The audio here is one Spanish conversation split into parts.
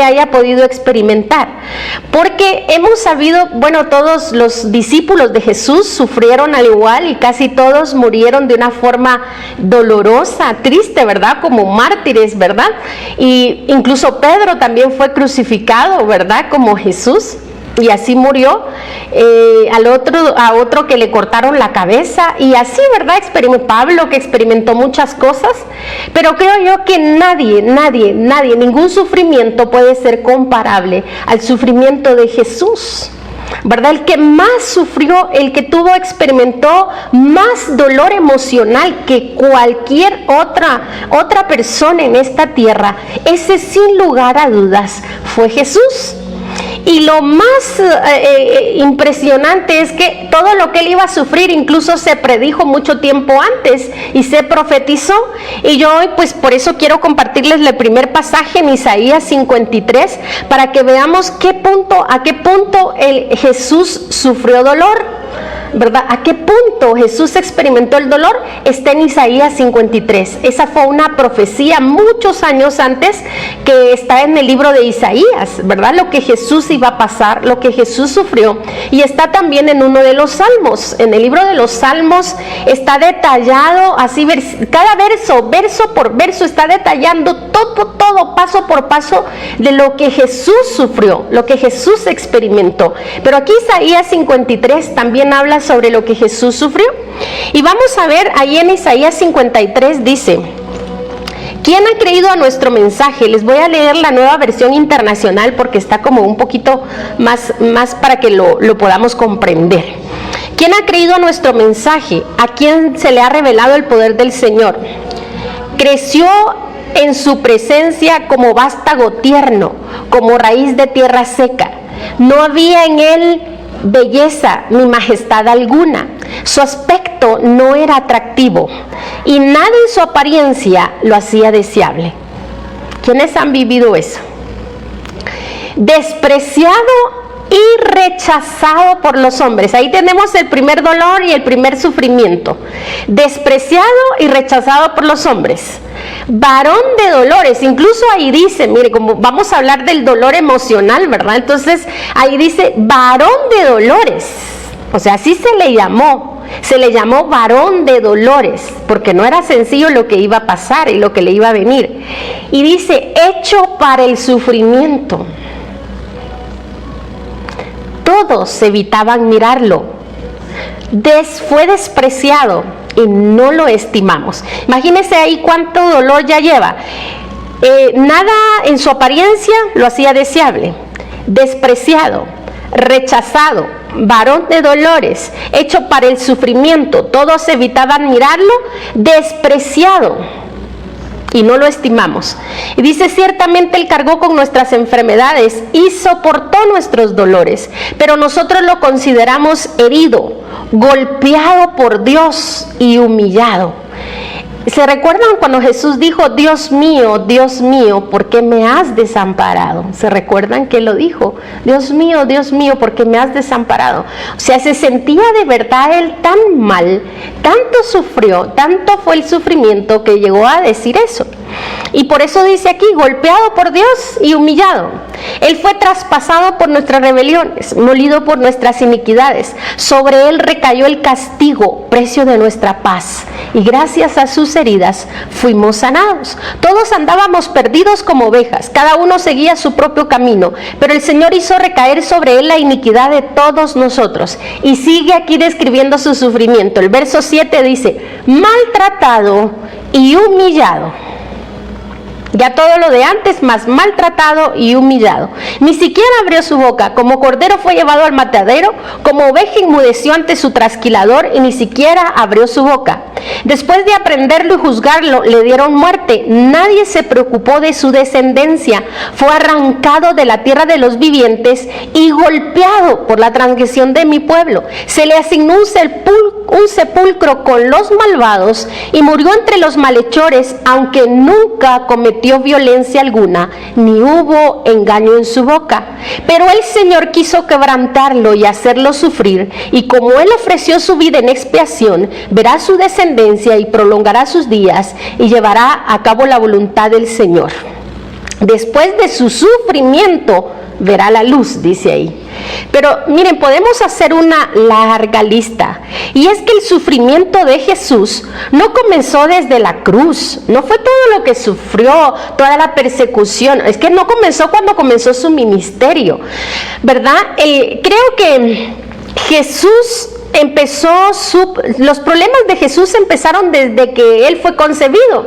que haya podido experimentar, porque hemos sabido, bueno, todos los discípulos de Jesús sufrieron al igual y casi todos murieron de una forma dolorosa, triste, ¿verdad? Como mártires, ¿verdad? Y incluso Pedro también fue crucificado, ¿verdad? Como Jesús. Y así murió. A otro que le cortaron la cabeza, y así, ¿verdad? Pablo, que experimentó muchas cosas, pero creo yo que nadie, ningún sufrimiento puede ser comparable al sufrimiento de Jesús, ¿verdad? El que más sufrió, el que experimentó más dolor emocional que cualquier otra persona en esta tierra, ese sin lugar a dudas fue Jesús. Y lo más impresionante es que todo lo que él iba a sufrir incluso se predijo mucho tiempo antes y se profetizó. Y yo hoy, pues por eso quiero compartirles el primer pasaje en Isaías 53 para que veamos a qué punto Jesús sufrió dolor, ¿verdad? ¿A qué punto Jesús experimentó el dolor? Está en Isaías 53. Esa fue una profecía muchos años antes, que está en el libro de Isaías, ¿verdad? Lo que Jesús iba a pasar, lo que Jesús sufrió. Y está también en uno de los salmos. En el libro de los salmos está detallado, así cada verso por verso, está detallando todo, paso por paso, de lo que Jesús sufrió, lo que Jesús experimentó. Pero aquí Isaías 53 también habla sobre lo que Jesús sufrió. Y vamos a ver, ahí en Isaías 53 dice: ¿quién ha creído a nuestro mensaje? Les voy a leer la Nueva Versión Internacional porque está como un poquito más para que lo podamos comprender. ¿Quién ha creído a nuestro mensaje? ¿A quién se le ha revelado el poder del Señor? Creció en su presencia como vástago tierno, como raíz de tierra seca. No había en él belleza ni majestad alguna. Su aspecto no era atractivo y nada en su apariencia lo hacía deseable. ¿Quiénes han vivido eso? Despreciado y rechazado por los hombres. Ahí tenemos el primer dolor y el primer sufrimiento. Despreciado y rechazado por los hombres. Varón de dolores. Incluso ahí dice, mire, como vamos a hablar del dolor emocional, ¿verdad? Entonces ahí dice varón de dolores. O sea, así se le llamó varón de dolores, porque no era sencillo lo que iba a pasar y lo que le iba a venir. Y dice, hecho para el sufrimiento. Todos evitaban mirarlo. Fue despreciado y no lo estimamos. Imagínense ahí cuánto dolor ya lleva. Nada en su apariencia lo hacía deseable. Despreciado, rechazado, varón de dolores, hecho para el sufrimiento. Todos evitaban mirarlo. Despreciado y no lo estimamos. Y dice, ciertamente él cargó con nuestras enfermedades y soportó nuestros dolores, pero nosotros lo consideramos herido, golpeado por Dios y humillado. ¿Se recuerdan cuando Jesús dijo, Dios mío, ¿por qué me has desamparado? ¿Se recuerdan que lo dijo? Dios mío, ¿por qué me has desamparado? O sea, se sentía de verdad él tan mal, tanto sufrió, tanto fue el sufrimiento que llegó a decir eso. Y por eso dice aquí, golpeado por Dios y humillado. Él fue traspasado por nuestras rebeliones, molido por nuestras iniquidades. Sobre él recayó el castigo, precio de nuestra paz. Y gracias a sus heridas fuimos sanados. Todos andábamos perdidos como ovejas, cada uno seguía su propio camino, pero el Señor hizo recaer sobre él la iniquidad de todos nosotros. Y sigue aquí describiendo su sufrimiento. El verso 7 dice, maltratado y humillado. Ya todo lo de antes, más maltratado y humillado. Ni siquiera abrió su boca. Como cordero fue llevado al matadero, como oveja inmudeció ante su trasquilador y ni siquiera abrió su boca. Después de aprenderlo y juzgarlo, le dieron muerte. Nadie se preocupó de su descendencia. Fue arrancado de la tierra de los vivientes y golpeado por la transgresión de mi pueblo. Se le asignó un sepulcro con los malvados y murió entre los malhechores, aunque nunca cometió violencia alguna, ni hubo engaño en su boca. Pero el Señor quiso quebrantarlo y hacerlo sufrir, y como él ofreció su vida en expiación, verá su descendencia y prolongará sus días y llevará a cabo la voluntad del Señor. Después de su sufrimiento verá la luz, dice ahí. Pero miren, podemos hacer una larga lista. Y es que el sufrimiento de Jesús no comenzó desde la cruz. No fue todo lo que sufrió, toda la persecución. Es que no comenzó cuando comenzó su ministerio, ¿verdad? Creo que Jesús los problemas de Jesús empezaron desde que Él fue concebido,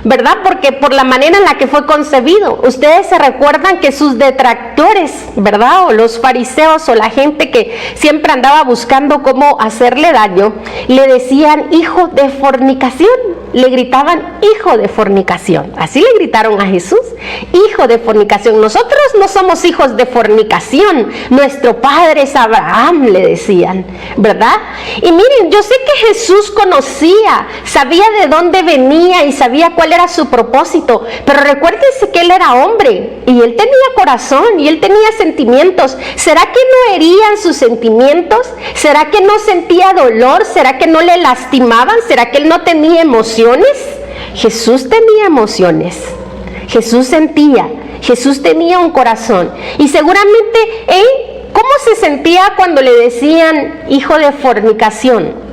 ¿verdad? Porque por la manera en la que fue concebido. Ustedes se recuerdan que sus detractores, ¿verdad? O los fariseos o la gente que siempre andaba buscando cómo hacerle daño, le decían hijo de fornicación. Le gritaban hijo de fornicación. Así le gritaron a Jesús, hijo de fornicación. Nosotros no somos hijos de fornicación, nuestro padre es Abraham, le decían, ¿verdad? Y miren, yo sé que Jesús conocía, sabía de dónde venía y sabía cuál era su propósito, pero recuérdense que Él era hombre y Él tenía corazón y Él tenía sentimientos. ¿Será que no herían sus sentimientos? ¿Será que no sentía dolor? ¿Será que no le lastimaban? ¿Será que Él no tenía emociones? Jesús tenía emociones, Jesús sentía, Jesús tenía un corazón. Y seguramente Él, ¿cómo se sentía cuando le decían hijo de fornicación?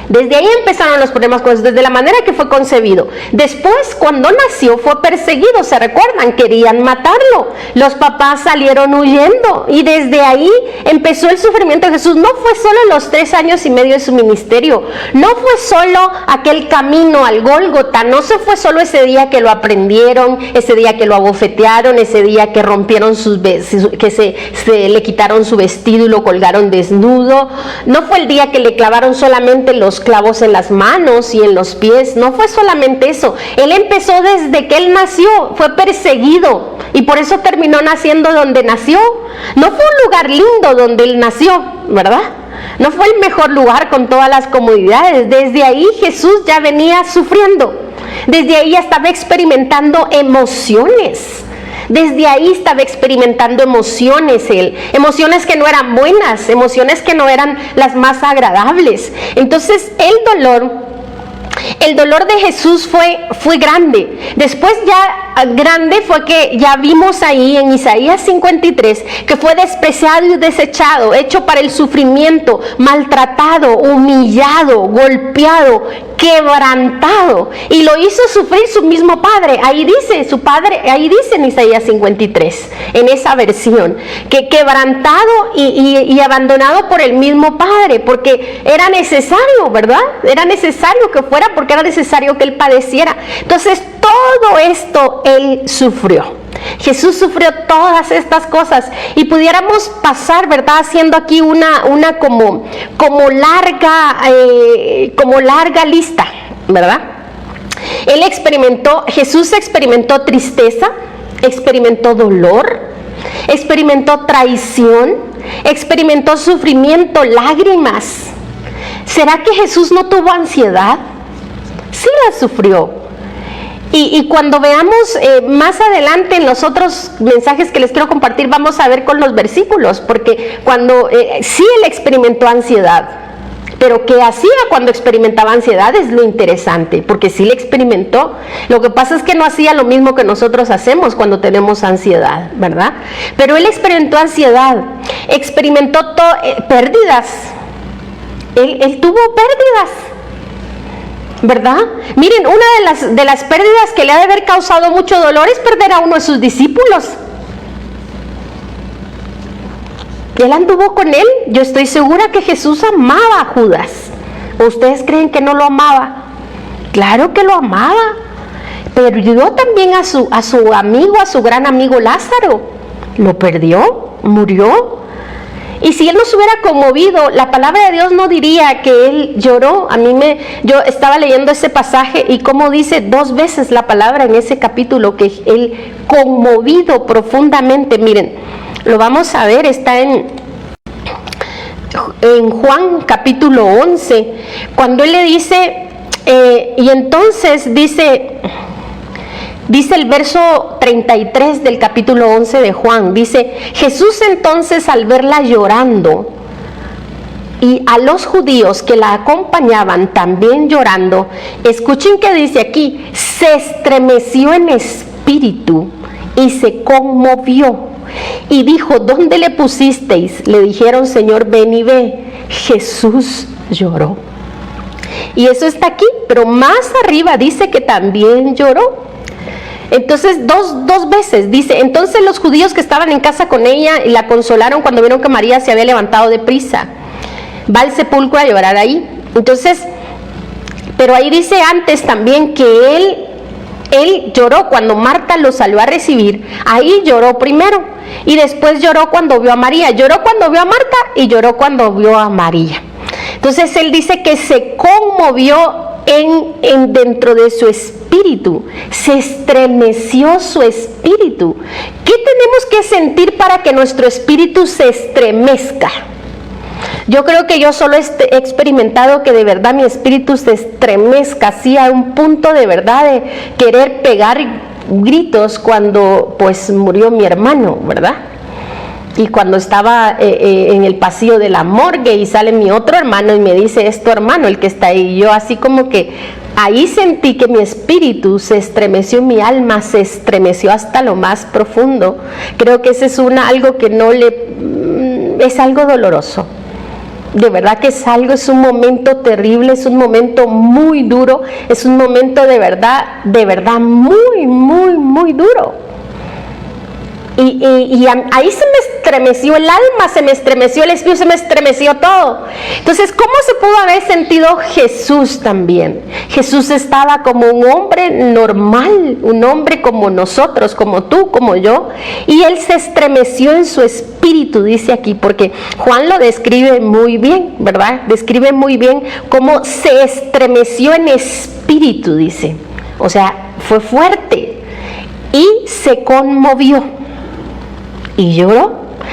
Desde ahí empezaron los problemas con Jesús, desde la manera que fue concebido. Después, cuando nació, fue perseguido, ¿se recuerdan? Querían matarlo. Los papás salieron huyendo y desde ahí empezó el sufrimiento de Jesús. No fue solo los 3 años y medio de su ministerio, no fue solo aquel camino al Gólgota, no se fue solo ese día que lo aprendieron, ese día que lo abofetearon, ese día que rompieron que se le quitaron su vestido y lo colgaron desnudo. No fue el día que le clavaron solamente los clavos en las manos y en los pies. No fue solamente eso. Él empezó desde que Él nació, fue perseguido y por eso terminó naciendo donde nació. No fue un lugar lindo donde Él nació, ¿verdad? No fue el mejor lugar con todas las comodidades. Desde ahí Jesús ya venía sufriendo. Desde ahí ya estaba experimentando emociones. Desde ahí estaba experimentando emociones Él, emociones que no eran buenas, emociones que no eran las más agradables. Entonces el dolor de Jesús fue grande. Después ya grande fue que ya vimos ahí en Isaías 53 que fue despreciado y desechado, hecho para el sufrimiento, maltratado, humillado, golpeado, quebrantado, y lo hizo sufrir su mismo padre. Ahí dice su padre, ahí dice en Isaías 53, en esa versión, que quebrantado y abandonado por el mismo padre, porque era necesario, ¿verdad? Era necesario que fuera, porque era necesario que Él padeciera. Entonces todo esto Él sufrió. Jesús sufrió todas estas cosas y pudiéramos pasar, ¿verdad?, haciendo aquí una como larga lista, ¿verdad? Jesús experimentó tristeza, experimentó dolor, experimentó traición, experimentó sufrimiento, lágrimas. ¿Será que Jesús no tuvo ansiedad? Sí la sufrió. Y cuando veamos más adelante en los otros mensajes que les quiero compartir, vamos a ver con los versículos, porque cuando sí Él experimentó ansiedad, pero ¿qué hacía cuando experimentaba ansiedad? Es lo interesante, porque sí le experimentó. Lo que pasa es que no hacía lo mismo que nosotros hacemos cuando tenemos ansiedad, ¿verdad? Pero Él experimentó ansiedad, experimentó pérdidas. Él tuvo pérdidas, ¿verdad? Miren, una de las pérdidas que le ha de haber causado mucho dolor es perder a uno de sus discípulos. Él anduvo con él. Yo estoy segura que Jesús amaba a Judas. ¿O ustedes creen que no lo amaba? Claro que lo amaba. Perdió también a su amigo, a su gran amigo Lázaro. Lo perdió, murió. Y si Él no se hubiera conmovido, la palabra de Dios no diría que Él lloró. Yo estaba leyendo ese pasaje y como dice 2 veces la palabra en ese capítulo, que Él conmovido profundamente. Miren, lo vamos a ver, está en Juan capítulo 11, cuando Él le dice, y entonces dice el verso 33 del capítulo 11 de Juan, dice: Jesús entonces, al verla llorando y a los judíos que la acompañaban también llorando, escuchen que dice aquí, se estremeció en espíritu espíritu y se conmovió. Y dijo: ¿dónde le pusisteis? Le dijeron: Señor, ven y ve. Jesús lloró. Y eso está aquí, pero más arriba dice que también lloró. Entonces, dos veces dice: entonces los judíos que estaban en casa con ella y la consolaron cuando vieron que María se había levantado de prisa. Va al sepulcro a llorar ahí. Entonces, pero ahí dice antes también que él lloró cuando Marta lo salió a recibir. Ahí lloró primero y después lloró cuando vio a María. Lloró cuando vio a Marta y lloró cuando vio a María. Entonces él dice que se conmovió dentro de su espíritu, se estremeció su espíritu. ¿Qué tenemos que sentir para que nuestro espíritu se estremezca? Yo creo que yo solo he experimentado que de verdad mi espíritu se estremezca así a un punto de verdad de querer pegar gritos cuando pues murió mi hermano, ¿verdad? Y cuando estaba en el pasillo de la morgue y sale mi otro hermano y me dice: es tu hermano el que está ahí. Y yo así como que ahí sentí que mi espíritu se estremeció, mi alma se estremeció hasta lo más profundo. Creo que ese es algo que es algo doloroso. De verdad que es un momento terrible, es un momento muy duro, es un momento de verdad muy, muy, muy duro. Y ahí se me estremeció el alma, se me estremeció el espíritu, se me estremeció todo. Entonces, ¿cómo se pudo haber sentido Jesús también? Jesús estaba como un hombre normal, un hombre como nosotros, como tú, como yo, y él se estremeció en su espíritu, dice aquí, porque Juan lo describe muy bien, ¿verdad? Describe muy bien cómo se estremeció en espíritu, dice. O sea, fue fuerte y se conmovió. Y lloró,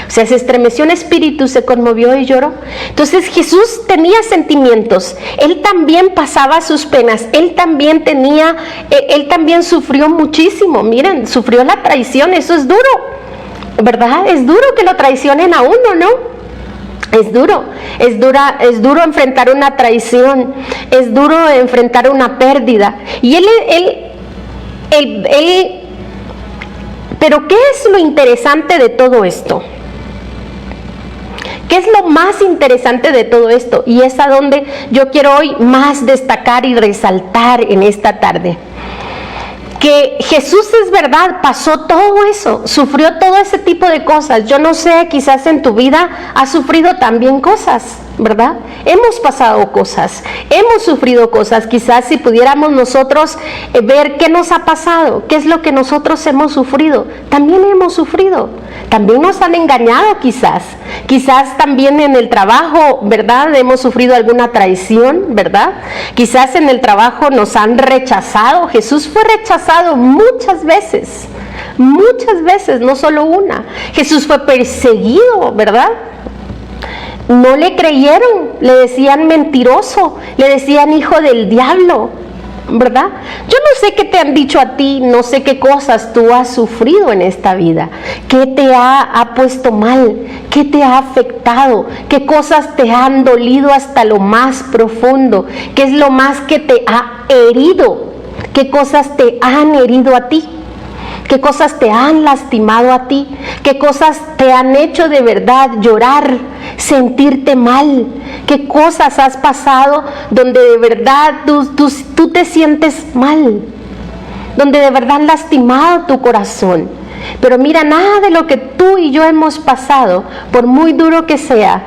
o sea, se estremeció en espíritu, se conmovió y lloró. Entonces Jesús tenía sentimientos, él también pasaba sus penas, él también sufrió muchísimo. Miren, sufrió la traición, eso es duro, ¿verdad? Es duro que lo traicionen a uno, ¿no? Es duro enfrentar una traición, es duro enfrentar una pérdida. Y pero ¿qué es lo interesante de todo esto? ¿Qué es lo más interesante de todo esto? Y es a donde yo quiero hoy más destacar y resaltar en esta tarde. Que Jesús, es verdad, pasó todo eso, sufrió todo ese tipo de cosas. Yo no sé, quizás en tu vida has sufrido también cosas, ¿verdad? Hemos pasado cosas, hemos sufrido cosas. Quizás si pudiéramos nosotros ver qué nos ha pasado, qué es lo que nosotros hemos sufrido, también hemos sufrido. También nos han engañado quizás también en el trabajo, ¿verdad? Hemos sufrido alguna traición, ¿verdad? Quizás en el trabajo nos han rechazado. Jesús fue rechazado muchas veces, no solo una. Jesús fue perseguido, ¿verdad? No le creyeron, le decían mentiroso, le decían hijo del diablo, ¿verdad? Yo no sé qué te han dicho a ti, no sé qué cosas tú has sufrido en esta vida, qué te ha puesto mal, qué te ha afectado, qué cosas te han dolido hasta lo más profundo, qué es lo más que te ha herido, qué cosas te han herido a ti. ¿Qué cosas te han lastimado a ti? ¿Qué cosas te han hecho de verdad llorar, sentirte mal? ¿Qué cosas has pasado donde de verdad tú te sientes mal? Donde de verdad han lastimado tu corazón. Pero mira, nada de lo que tú y yo hemos pasado, por muy duro que sea,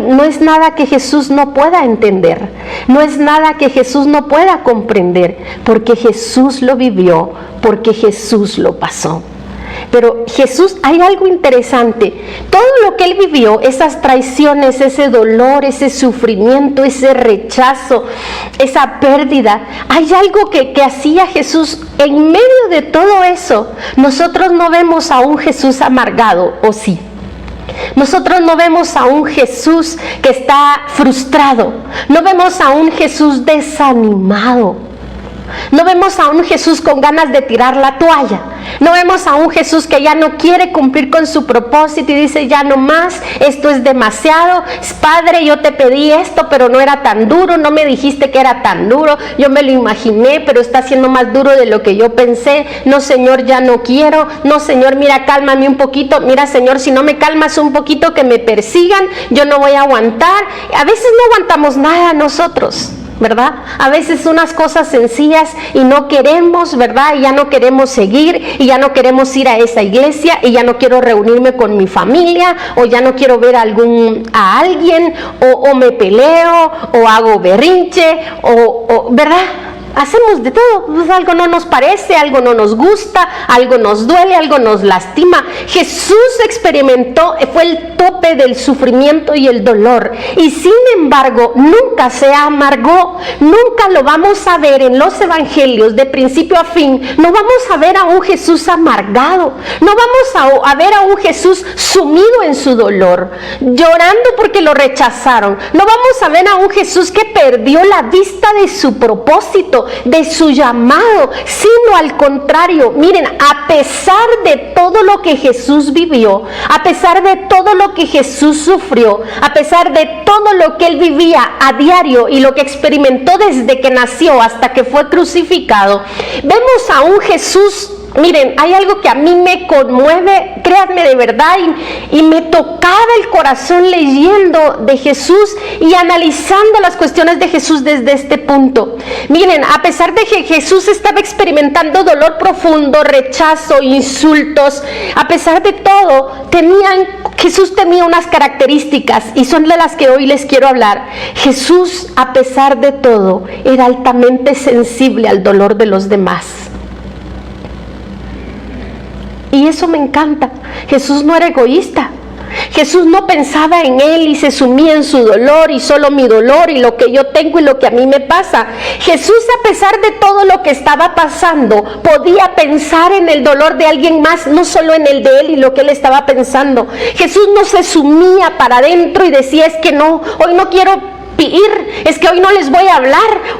no es nada que Jesús no pueda entender, no es nada que Jesús no pueda comprender, porque Jesús lo vivió, porque Jesús lo pasó. Pero Jesús, hay algo interesante, todo lo que Él vivió, esas traiciones, ese dolor, ese sufrimiento, ese rechazo, esa pérdida, hay algo que hacía Jesús en medio de todo eso. Nosotros no vemos a un Jesús amargado, ¿o sí? Nosotros no vemos a un Jesús que está frustrado, no vemos a un Jesús desanimado. No vemos a un Jesús con ganas de tirar la toalla. No vemos a un Jesús que ya no quiere cumplir con su propósito y dice, ya no más, esto es demasiado. Padre, yo te pedí esto, pero no era tan duro, no me dijiste que era tan duro, yo me lo imaginé, pero está siendo más duro de lo que yo pensé. No, Señor, ya no quiero. No, Señor, mira, cálmame un poquito. Mira, Señor, si no me calmas un poquito, que me persigan, yo no voy a aguantar. A veces no aguantamos nada nosotros, ¿verdad? A veces unas cosas sencillas y no queremos, ¿verdad? Y ya no queremos seguir, y ya no queremos ir a esa iglesia, y ya no quiero reunirme con mi familia, o ya no quiero ver a alguien, o me peleo, o hago berrinche, ¿verdad? Hacemos de todo, pues algo no nos parece, algo no nos gusta, algo nos duele, algo nos lastima. Jesús experimentó, fue el tope del sufrimiento y el dolor, y sin embargo nunca se amargó. Nunca lo vamos a ver en los evangelios de principio a fin. No vamos a ver a un Jesús amargado, no vamos a ver a un Jesús sumido en su dolor, llorando porque lo rechazaron. No vamos a ver a un Jesús que perdió la vista de su propósito, de su llamado, sino al contrario. Miren, a pesar de todo lo que Jesús vivió, a pesar de todo lo que Jesús sufrió, a pesar de todo lo que él vivía a diario y lo que experimentó desde que nació hasta que fue crucificado, vemos a un Jesús. Miren, hay algo que a mí me conmueve, créanme de verdad, y me tocaba el corazón leyendo de Jesús y analizando las cuestiones de Jesús desde este punto. Miren, a pesar de que Jesús estaba experimentando dolor profundo, rechazo, insultos, a pesar de todo, Jesús tenía unas características, y son de las que hoy les quiero hablar. Jesús, a pesar de todo, era altamente sensible al dolor de los demás. Y eso me encanta. Jesús no era egoísta. Jesús no pensaba en él y se sumía en su dolor, y solo mi dolor y lo que yo tengo y lo que a mí me pasa. Jesús, a pesar de todo lo que estaba pasando, podía pensar en el dolor de alguien más, no solo en el de él y lo que él estaba pensando. Jesús no se sumía para adentro y decía, es que no, hoy no quiero ir, es que hoy no les voy a hablar,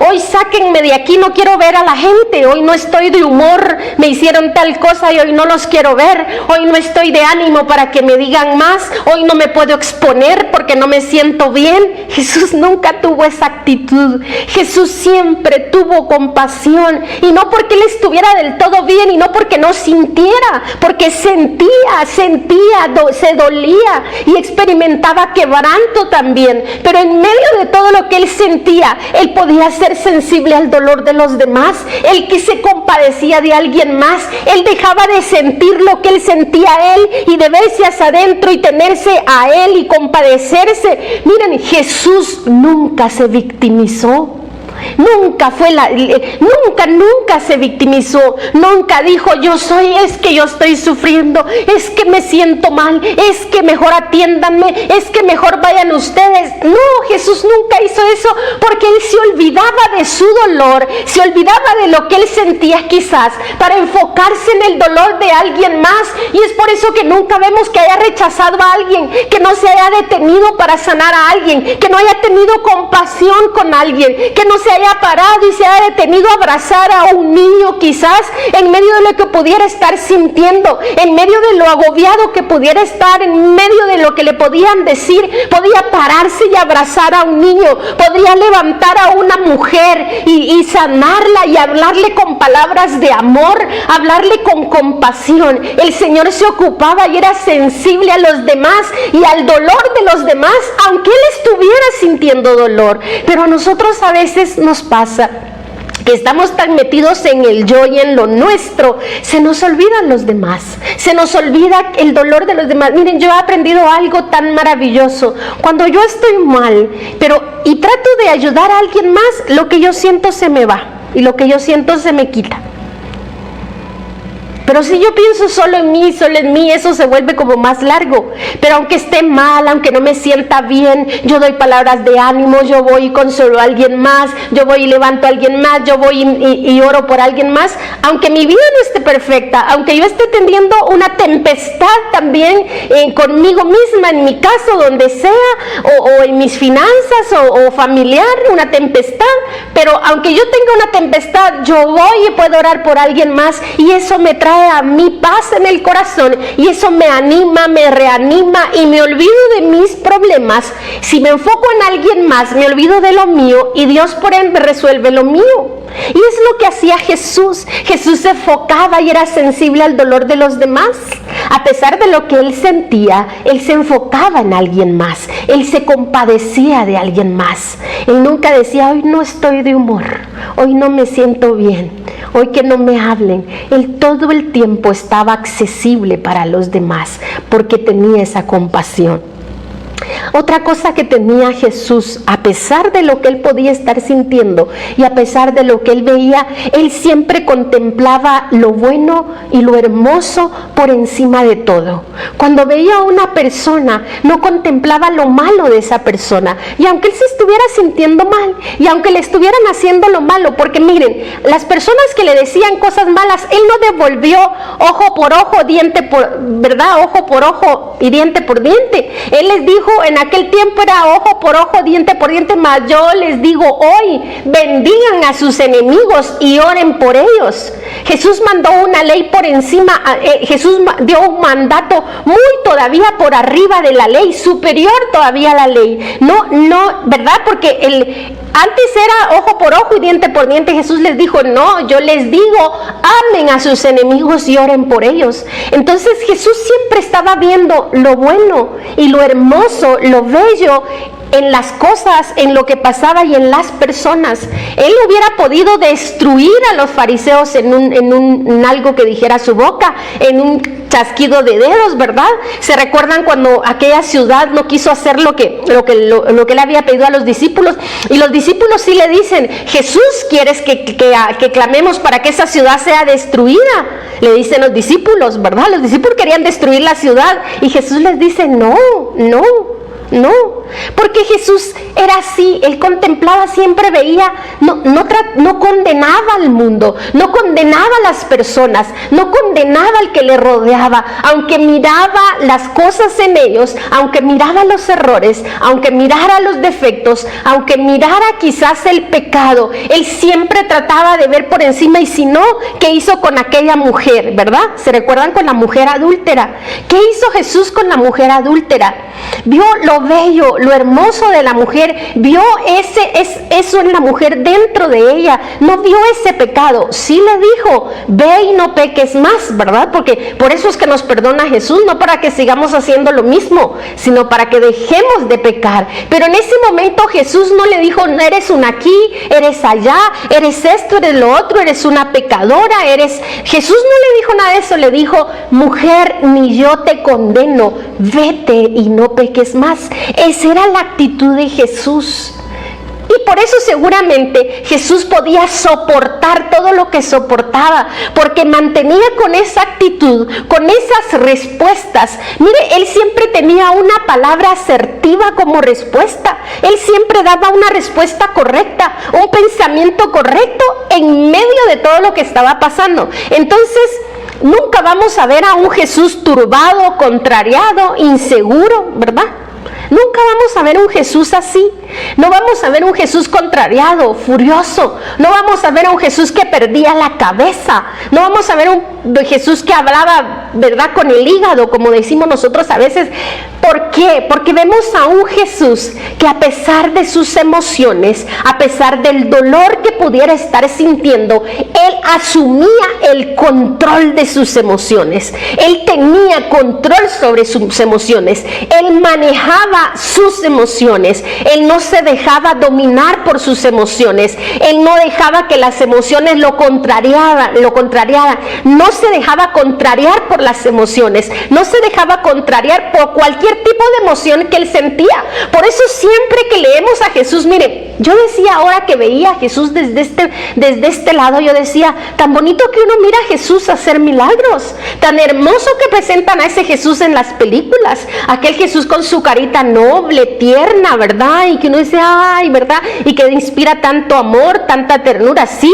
hoy sáquenme de aquí, no quiero ver a la gente, hoy no estoy de humor, me hicieron tal cosa y hoy no los quiero ver, hoy no estoy de ánimo para que me digan más, hoy no me puedo exponer porque no me siento bien. Jesús nunca tuvo esa actitud. Jesús siempre tuvo compasión, y no porque él estuviera del todo bien, y no porque no sintiera, porque sentía, se dolía y experimentaba quebranto también, pero en medio de todo lo que él sentía, él podía ser sensible al dolor de los demás. Él que se compadecía de alguien más, él dejaba de sentir lo que él sentía él y de verse hacia adentro y tenerse a él y compadecerse. Miren, Jesús nunca se victimizó. Nunca se victimizó, nunca dijo es que yo estoy sufriendo, es que me siento mal, es que mejor atiéndanme, es que mejor vayan ustedes. No, Jesús nunca hizo eso, porque él se olvidaba de su dolor, se olvidaba de lo que él sentía quizás, para enfocarse en el dolor de alguien más. Y es por eso que nunca vemos que haya rechazado a alguien, que no se haya detenido para sanar a alguien, que no haya tenido compasión con alguien, que no se haya parado y se haya detenido a abrazar a un niño quizás en medio de lo que pudiera estar sintiendo, en medio de lo agobiado que pudiera estar, en medio de lo que le podían decir. Podía pararse y abrazar a un niño, podría levantar a una mujer y sanarla y hablarle con palabras de amor, hablarle con compasión. El Señor se ocupaba y era sensible a los demás y al dolor de los demás, aunque él estuviera sintiendo dolor. Pero a nosotros a veces nos pasa que estamos tan metidos en el yo y en lo nuestro, se nos olvidan los demás, se nos olvida el dolor de los demás. Miren, yo he aprendido algo tan maravilloso. Cuando yo estoy mal, y trato de ayudar a alguien más, lo que yo siento se me va y lo que yo siento se me quita. Pero si yo pienso solo en mí, eso se vuelve como más largo. Pero aunque esté mal, aunque no me sienta bien, yo doy palabras de ánimo, yo voy y consolo a alguien más, yo voy y levanto a alguien más, yo voy y oro por alguien más. Aunque mi vida no esté perfecta, aunque yo esté teniendo una tempestad también conmigo misma, en mi caso, donde sea, o en mis finanzas o familiar, una tempestad, pero aunque yo tenga una tempestad, yo voy y puedo orar por alguien más, y eso me trae a mí paz en el corazón, y eso me anima, me reanima, y me olvido de mis problemas. Si me enfoco en alguien más, me olvido de lo mío, y Dios por ende resuelve lo mío. Y es lo que hacía Jesús. Jesús se enfocaba y era sensible al dolor de los demás. A pesar de lo que él sentía, él se enfocaba en alguien más. Él se compadecía de alguien más. Él nunca decía, hoy no estoy de humor, hoy no me siento bien, hoy que no me hablen. Él todo el tiempo estaba accesible para los demás porque tenía esa compasión. Otra cosa que tenía Jesús, a pesar de lo que él podía estar sintiendo y a pesar de lo que él veía, él siempre contemplaba lo bueno y lo hermoso por encima de todo. Cuando veía a una persona, no contemplaba lo malo de esa persona, y aunque él se estuviera sintiendo mal, y aunque le estuvieran haciendo lo malo, porque miren, las personas que le decían cosas malas, él no devolvió ojo por ojo, diente por, ¿verdad? Ojo por ojo y diente por diente. Él les dijo, en aquel tiempo era ojo por ojo, diente por diente, mas yo les digo hoy, bendigan a sus enemigos y oren por ellos. Jesús mandó una ley por encima, Jesús dio un mandato muy todavía por arriba de la ley, superior todavía a la ley. No, ¿verdad? Porque antes era ojo por ojo y diente por diente. Jesús les dijo, no, yo les digo, amen a sus enemigos y oren por ellos. Entonces Jesús siempre estaba viendo lo bueno y lo hermoso, lo bello en las cosas, en lo que pasaba y en las personas. Él hubiera podido destruir a los fariseos en algo que dijera su boca, en un chasquido de dedos, ¿verdad? ¿Se recuerdan cuando aquella ciudad no quiso hacer lo que él había pedido a los discípulos? Y los discípulos sí le dicen, Jesús, ¿quieres que clamemos para que esa ciudad sea destruida? Le dicen los discípulos, ¿verdad? Los discípulos querían destruir la ciudad y Jesús les dice, no, porque Jesús era así. Él contemplaba, siempre veía, no condenaba al mundo, no condenaba a las personas, no condenaba al que le rodeaba, aunque miraba las cosas en ellos, aunque miraba los errores, aunque mirara los defectos, aunque mirara quizás el pecado, él siempre trataba de ver por encima. Y si no, ¿qué hizo con aquella mujer, verdad? ¿Se recuerdan con la mujer adúltera? ¿Qué hizo Jesús con la mujer adúltera? Vio lo bello, lo hermoso de la mujer, vio eso en la mujer dentro de ella, no vio ese pecado. Sí le dijo, ve y no peques más, ¿verdad? Porque por eso es que nos perdona Jesús, no para que sigamos haciendo lo mismo, sino para que dejemos de pecar. Pero en ese momento Jesús no le dijo, no, eres una aquí, eres allá, eres esto, eres lo otro, eres una pecadora, Jesús no le dijo nada de eso, le dijo, mujer, ni yo te condeno, vete y no peques más. Esa era la actitud de Jesús. Y por eso seguramente Jesús podía soportar todo lo que soportaba, porque mantenía con esa actitud, con esas respuestas. Mire, él siempre tenía una palabra asertiva como respuesta. Él siempre daba una respuesta correcta, un pensamiento correcto en medio de todo lo que estaba pasando. Entonces, nunca vamos a ver a un Jesús turbado, contrariado, inseguro, ¿verdad? Nunca vamos a ver un Jesús así. No vamos a ver un Jesús contrariado, furioso. No vamos a ver a un Jesús que perdía la cabeza. No vamos a ver un Jesús que hablaba, ¿verdad?, con el hígado, como decimos nosotros a veces. ¿Por qué? Porque vemos a un Jesús que, a pesar de sus emociones, a pesar del dolor que pudiera estar sintiendo, él asumía el control de sus emociones. Él tenía control sobre sus emociones. Él manejaba sus emociones. Él no se dejaba dominar por sus emociones. Él no dejaba que las emociones lo contrariaran. No se dejaba contrariar por las emociones, no se dejaba contrariar por cualquier tipo de emoción que él sentía. Por eso siempre que leemos a Jesús, miren, yo decía ahora que veía a Jesús desde este lado, yo decía, tan bonito que uno mira a Jesús hacer milagros, tan hermoso que presentan a ese Jesús en las películas, aquel Jesús con su carita noble, tierna, ¿verdad? Y que uno dice, ay, ¿verdad? Y que inspira tanto amor, tanta ternura, sí,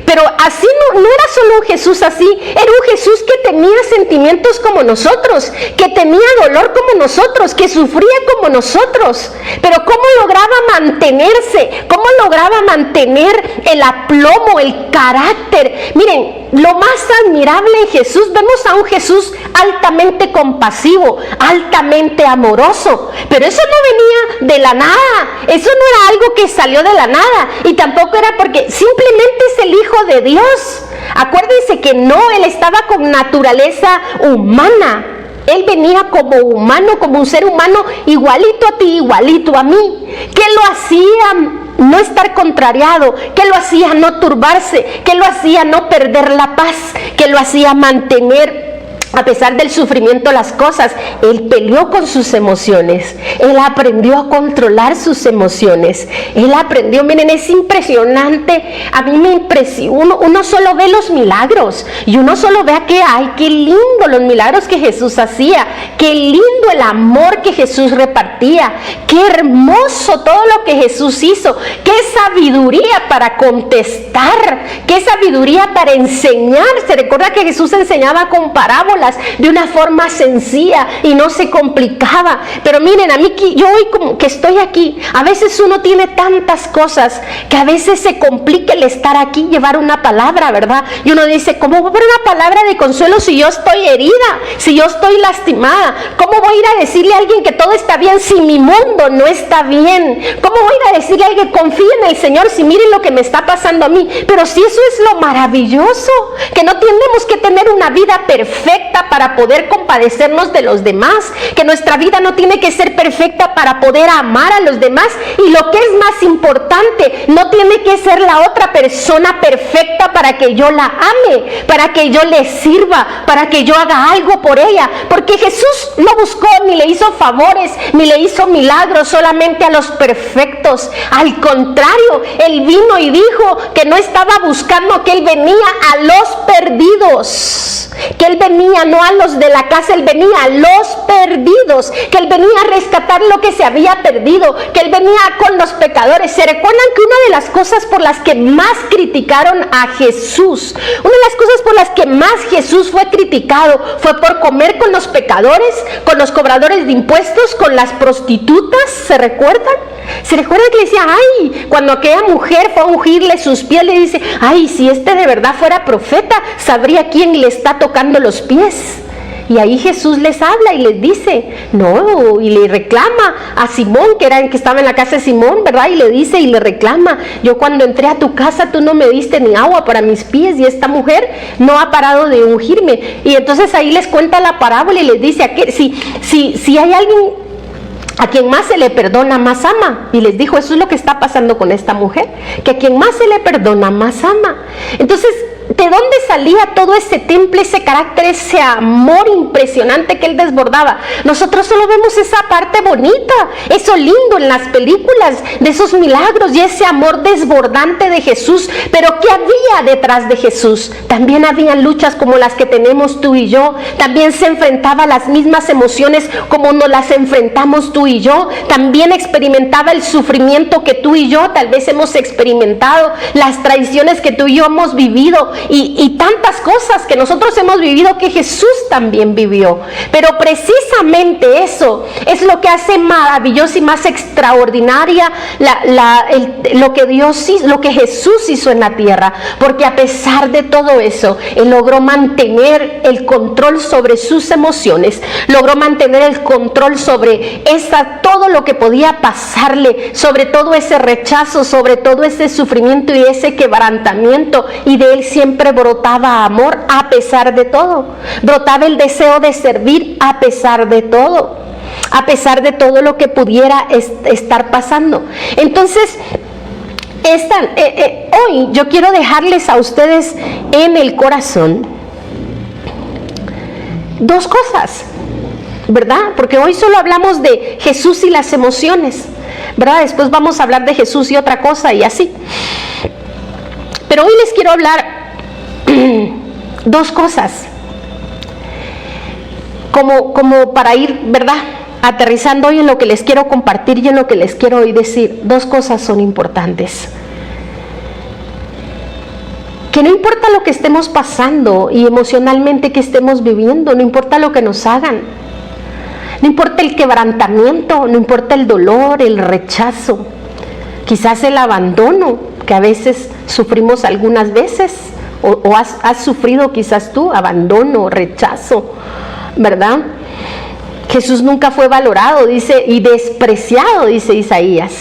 pero así no era solo un Jesús así, era un Jesús que tenía sentimientos como nosotros, que tenía dolor como nosotros, que sufría como nosotros, pero ¿cómo lograba mantenerse? ¿Cómo lograba mantener el aplomo, el carácter? Miren, lo más admirable en Jesús, vemos a un Jesús altamente compasivo, altamente amoroso, pero eso no venía de la nada, eso no era algo que salió de la nada, y tampoco era porque simplemente es el Hijo de Dios. Acuérdense que no, él estaba con naturaleza humana. Él venía como humano, como un ser humano igualito a ti, igualito a mí. ¿Qué lo hacía no estar contrariado? ¿Qué lo hacía no turbarse? ¿Qué lo hacía no perder la paz? ¿Qué lo hacía mantener a pesar del sufrimiento las cosas? Él peleó con sus emociones, él aprendió a controlar sus emociones, él aprendió, miren, es impresionante, a mí me impresiona, uno solo ve los milagros, y uno solo ve que, ay, qué lindo los milagros que Jesús hacía, qué lindo el amor que Jesús repartía, qué hermoso todo lo que Jesús hizo, qué sabiduría para contestar, qué sabiduría para enseñar. Se recuerda que Jesús enseñaba con parábolas, de una forma sencilla y no se complicaba. Pero miren, a mí yo hoy como que estoy aquí, a veces uno tiene tantas cosas que a veces se complica el estar aquí, llevar una palabra, ¿verdad? Y uno dice, ¿cómo voy a ver una palabra de consuelo si yo estoy herida, si yo estoy lastimada? ¿Cómo voy a ir a decirle a alguien que todo está bien si mi mundo no está bien? ¿Cómo voy a ir a decirle a alguien que confíe en el Señor si miren lo que me está pasando a mí? Pero si eso es lo maravilloso, que no tenemos que tener una vida perfecta para poder compadecernos de los demás, que nuestra vida no tiene que ser perfecta para poder amar a los demás, y lo que es más importante, no tiene que ser la otra persona perfecta para que yo la ame, para que yo le sirva, para que yo haga algo por ella, porque Jesús no buscó ni le hizo favores, ni le hizo milagros solamente a los perfectos. Al contrario, Él vino y dijo que no estaba buscando, que Él venía a los perdidos, que Él venía no a los de la casa, Él venía a los perdidos, que Él venía a rescatar lo que se había perdido, que Él venía con los pecadores. ¿Se recuerdan que una de las cosas por las que más criticaron a Jesús, una de las cosas por las que más Jesús fue criticado, fue por comer con los pecadores, con los cobradores de impuestos, con las prostitutas? ¿Se recuerdan? ¿Se recuerdan que le decía, ay, cuando aquella mujer fue a ungirle sus pies, le dice, ay, si este de verdad fuera profeta, sabría quién le está tocando los pies? Y ahí Jesús les habla y les dice, no, y le reclama a Simón, que estaba en la casa de Simón, ¿verdad? Y le dice y le reclama, yo cuando entré a tu casa tú no me diste ni agua para mis pies, y esta mujer no ha parado de ungirme. Y entonces ahí les cuenta la parábola y les dice, si hay alguien a quien más se le perdona, más ama. Y les dijo, eso es lo que está pasando con esta mujer, que a quien más se le perdona, más ama. Entonces, ¿de dónde salía todo ese temple, ese carácter, ese amor impresionante que Él desbordaba? Nosotros solo vemos esa parte bonita, eso lindo en las películas, de esos milagros y ese amor desbordante de Jesús. Pero ¿qué había detrás de Jesús? También había luchas como las que tenemos tú y yo. También se enfrentaba a las mismas emociones como nos las enfrentamos tú y yo. También experimentaba el sufrimiento que tú y yo tal vez hemos experimentado, las traiciones que tú y yo hemos vivido, y tantas cosas que nosotros hemos vivido que Jesús también vivió. Pero precisamente eso es lo que hace maravillosa y más extraordinaria lo que Jesús hizo en la tierra, porque a pesar de todo eso, Él logró mantener el control sobre sus emociones, logró mantener el control sobre todo lo que podía pasarle, sobre todo ese rechazo, sobre todo ese sufrimiento y ese quebrantamiento, y de Él siempre brotaba amor a pesar de todo, brotaba el deseo de servir a pesar de todo lo que pudiera estar pasando. Entonces, hoy yo quiero dejarles a ustedes en el corazón Dos cosas, ¿verdad? Porque hoy solo hablamos de Jesús y las emociones, ¿verdad? Después vamos a hablar de Jesús y otra cosa y así. Pero hoy les quiero hablar dos cosas, como para ir, ¿verdad?, aterrizando hoy en lo que les quiero compartir y en lo que les quiero hoy decir. Dos cosas son importantes. Que no importa lo que estemos pasando y emocionalmente que estemos viviendo, no importa lo que nos hagan, no importa el quebrantamiento, no importa el dolor, el rechazo, quizás el abandono que a veces sufrimos algunas veces, o has sufrido quizás tú abandono, rechazo, ¿verdad? Jesús nunca fue valorado, dice, y despreciado, dice Isaías.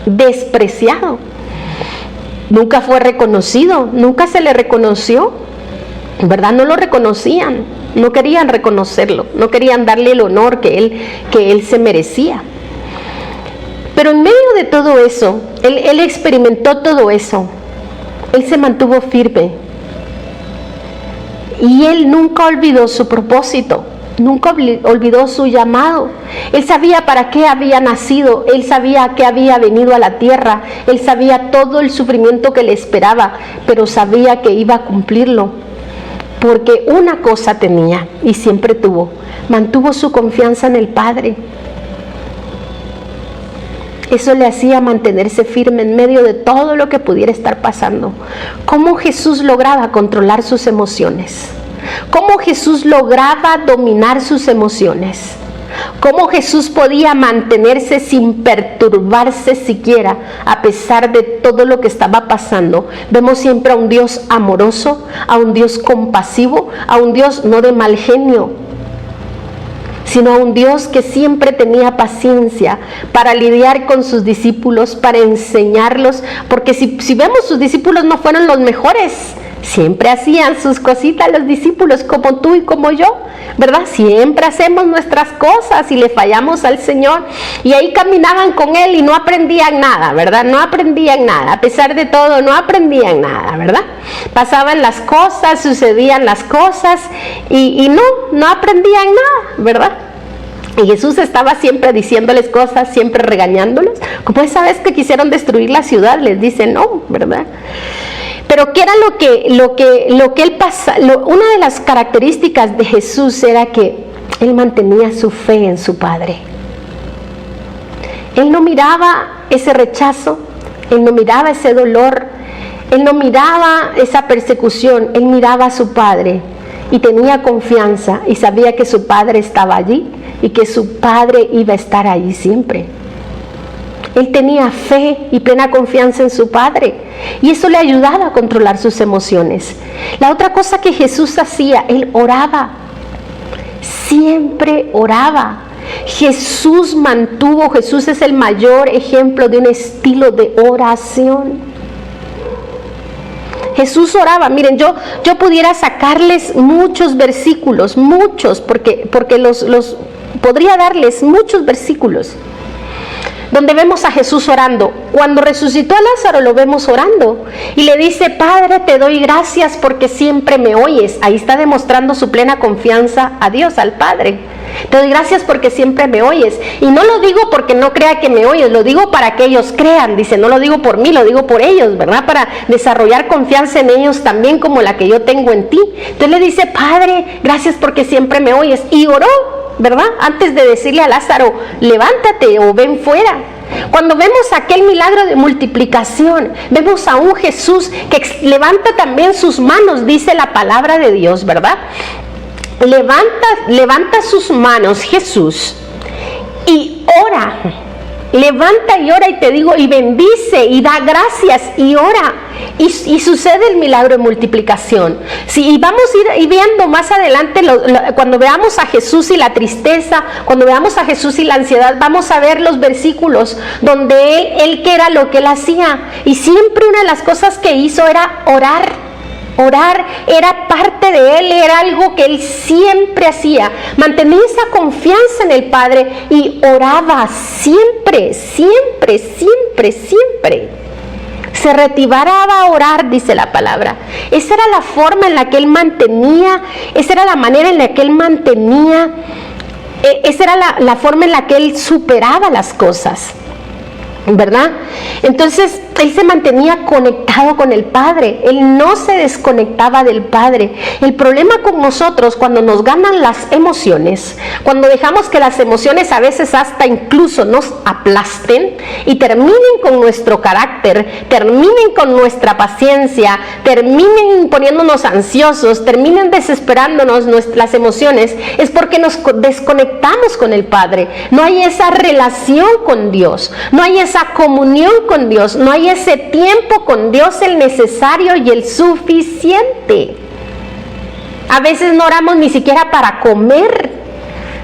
Despreciado. Nunca fue reconocido, nunca se le reconoció, ¿verdad? No lo reconocían, no querían reconocerlo, no querían darle el honor que él se merecía. Pero en medio de todo eso, él experimentó todo eso, él se mantuvo firme. Y él nunca olvidó su propósito, nunca olvidó su llamado. Él sabía para qué había nacido, él sabía que había venido a la tierra, él sabía todo el sufrimiento que le esperaba, pero sabía que iba a cumplirlo. Porque una cosa tenía y siempre tuvo, mantuvo su confianza en el Padre. Eso le hacía mantenerse firme en medio de todo lo que pudiera estar pasando. ¿Cómo Jesús lograba controlar sus emociones? ¿Cómo Jesús lograba dominar sus emociones? ¿Cómo Jesús podía mantenerse sin perturbarse siquiera a pesar de todo lo que estaba pasando? Vemos siempre a un Dios amoroso, a un Dios compasivo, a un Dios no de mal genio, sino a un Dios que siempre tenía paciencia para lidiar con sus discípulos, para enseñarlos, porque si vemos, sus discípulos no fueron los mejores, siempre hacían sus cositas los discípulos, como tú y como yo, ¿verdad? Siempre hacemos nuestras cosas y le fallamos al Señor, y ahí caminaban con Él y no aprendían nada, ¿verdad? No aprendían nada, a pesar de todo no aprendían nada, ¿verdad? Pasaban las cosas, sucedían las cosas y no aprendían nada, ¿verdad? Y Jesús estaba siempre diciéndoles cosas, siempre regañándolos. Como esa vez que quisieron destruir la ciudad, les dice no, ¿verdad? Pero ¿qué era lo que él pasa? Una de las características de Jesús era que él mantenía su fe en su Padre. Él no miraba ese rechazo, él no miraba ese dolor, él no miraba esa persecución, él miraba a su Padre y tenía confianza y sabía que su Padre estaba allí y que su Padre iba a estar allí siempre. Él tenía fe y plena confianza en su Padre, y eso le ayudaba a controlar sus emociones. La otra cosa que Jesús hacía, él oraba, siempre oraba. Jesús es el mayor ejemplo de un estilo de oración. Jesús oraba. Miren, yo pudiera sacarles muchos versículos, porque los podría darles muchos versículos donde vemos a Jesús orando. Cuando resucitó a Lázaro lo vemos orando y le dice: Padre, te doy gracias porque siempre me oyes. Ahí está demostrando su plena confianza a Dios, al Padre. Te doy gracias porque siempre me oyes. Y no lo digo porque no crea que me oyes, lo digo para que ellos crean. Dice, no lo digo por mí, lo digo por ellos, ¿verdad? Para desarrollar confianza en ellos también como la que yo tengo en ti. Entonces le dice: Padre, gracias porque siempre me oyes. Y oró, ¿verdad? Antes de decirle a Lázaro: levántate o ven fuera. Cuando vemos aquel milagro de multiplicación, vemos a un Jesús que levanta también sus manos, dice la palabra de Dios, ¿verdad? Levanta sus manos Jesús y ora. Levanta y ora, y te digo, y bendice y da gracias y ora, y sucede el milagro de multiplicación. Sí, y vamos a ir viendo más adelante, cuando veamos a Jesús y la tristeza, cuando veamos a Jesús y la ansiedad, vamos a ver los versículos donde él qué era lo que él hacía, y siempre una de las cosas que hizo era orar. Orar era parte de él, era algo que él siempre hacía. Mantenía esa confianza en el Padre y oraba siempre. se retiraba a orar, dice la palabra. Esa era la forma en la que él mantenía, esa era la manera en la que él mantenía, esa era la forma en la que él superaba las cosas, ¿verdad? Entonces él se mantenía conectado con el Padre, él no se desconectaba del Padre. El problema con nosotros, cuando nos ganan las emociones, cuando dejamos que las emociones a veces hasta incluso nos aplasten y terminen con nuestro carácter, terminen con nuestra paciencia, terminen poniéndonos ansiosos, terminen desesperándonos las emociones, es porque nos desconectamos con el Padre. No hay esa relación con Dios, no hay esa comunión con Dios, no hay ese tiempo con Dios, el necesario y el suficiente. A veces no oramos ni siquiera para comer,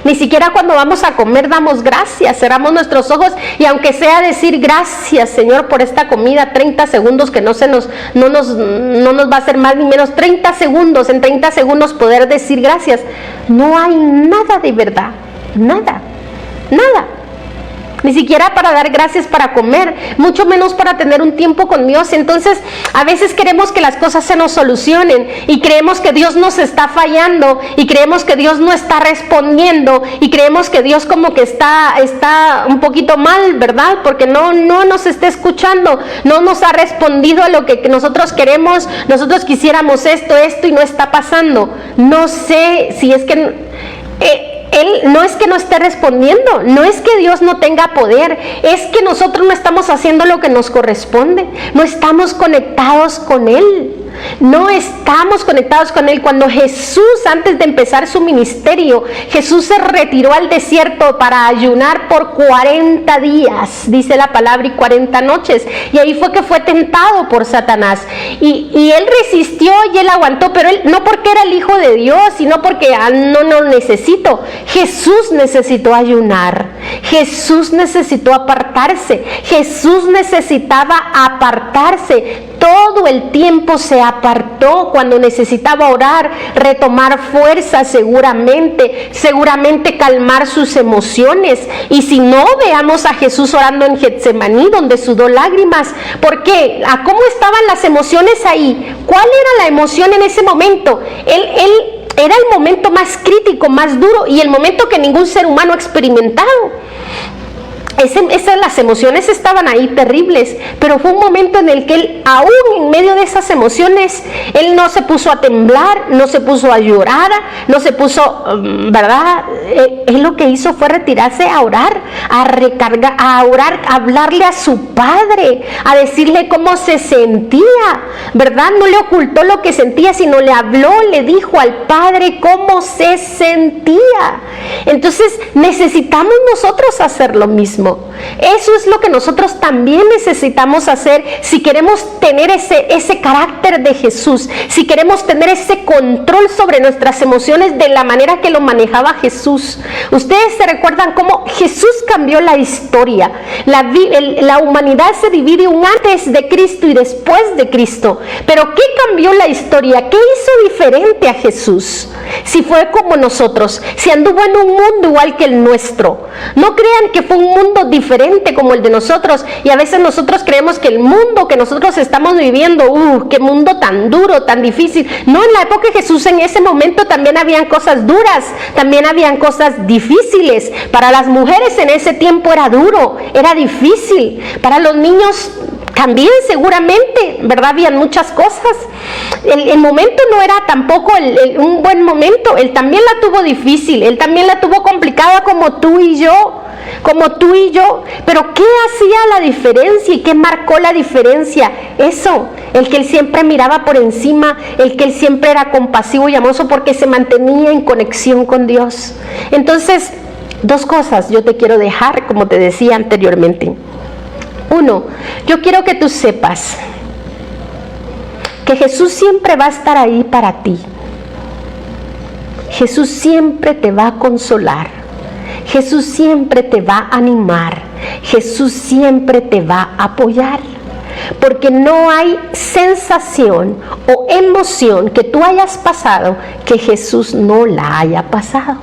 ni siquiera cuando vamos a comer damos gracias, cerramos nuestros ojos y aunque sea decir gracias Señor por esta comida, 30 segundos que no nos va a hacer más ni menos, 30 segundos, en 30 segundos poder decir gracias. No hay nada de verdad, nada. Ni siquiera para dar gracias para comer, mucho menos para tener un tiempo con Dios. Entonces, a veces queremos que las cosas se nos solucionen y creemos que Dios nos está fallando y creemos que Dios no está respondiendo y creemos que Dios como que está un poquito mal, ¿verdad? Porque no nos está escuchando, no nos ha respondido a lo que nosotros queremos. Nosotros quisiéramos esto y no está pasando. No sé si es que Él no es que no esté respondiendo, no es que Dios no tenga poder, es que nosotros no estamos haciendo lo que nos corresponde, no estamos conectados con Él. No estamos conectados con Él. Cuando Jesús, antes de empezar su ministerio, Jesús se retiró al desierto para ayunar por 40 días, dice la palabra, y 40 noches. Y ahí fue que fue tentado por Satanás. Y Él resistió y Él aguantó, pero Él no porque era el Hijo de Dios, sino porque no lo necesito. Jesús necesitó ayunar. Jesús necesitó apartarse. Jesús necesitaba apartarse. Todo el tiempo se apartó cuando necesitaba orar, retomar fuerza seguramente calmar sus emociones. Y si no, veamos a Jesús orando en Getsemaní, donde sudó lágrimas. ¿Por qué? ¿A cómo estaban las emociones ahí? ¿Cuál era la emoción en ese momento? Él era el momento más crítico, más duro y el momento que ningún ser humano ha experimentado. Las emociones estaban ahí terribles, pero fue un momento en el que Él, aún en medio de esas emociones, Él no se puso a temblar, no se puso a llorar, no se puso, ¿verdad? Él lo que hizo fue retirarse a orar, a recargar, a orar, a hablarle a su Padre, a decirle cómo se sentía, ¿verdad? No le ocultó lo que sentía, sino le habló, le dijo al Padre cómo se sentía. Entonces necesitamos nosotros hacer lo mismo. Eso es lo que nosotros también necesitamos hacer si queremos tener ese carácter de Jesús, si queremos tener ese control sobre nuestras emociones de la manera que lo manejaba Jesús. Ustedes se recuerdan cómo Jesús cambió la historia. La humanidad se divide un antes de Cristo y después de Cristo. Pero ¿qué cambió la historia? ¿Qué hizo diferente a Jesús? Si fue como nosotros, si anduvo en un mundo igual que el nuestro. No crean que fue un mundo diferente como el de nosotros, y a veces nosotros creemos que el mundo que nosotros estamos viviendo, qué mundo tan duro, tan difícil. No, en la época de Jesús, en ese momento también habían cosas duras, también habían cosas difíciles. Para las mujeres en ese tiempo era duro, era difícil. Para los niños también seguramente, ¿verdad? Habían muchas cosas. El momento no era tampoco un buen momento. Él también la tuvo difícil, él también la tuvo complicada como tú y yo. Pero ¿qué hacía la diferencia y qué marcó la diferencia? Eso, el que Él siempre miraba por encima, el que Él siempre era compasivo y amoroso porque se mantenía en conexión con Dios. Entonces, dos cosas yo te quiero dejar, como te decía anteriormente. Uno, yo quiero que tú sepas que Jesús siempre va a estar ahí para ti. Jesús siempre te va a consolar. Jesús siempre te va a animar. Jesús siempre te va a apoyar. Porque no hay sensación o emoción que tú hayas pasado que Jesús no la haya pasado.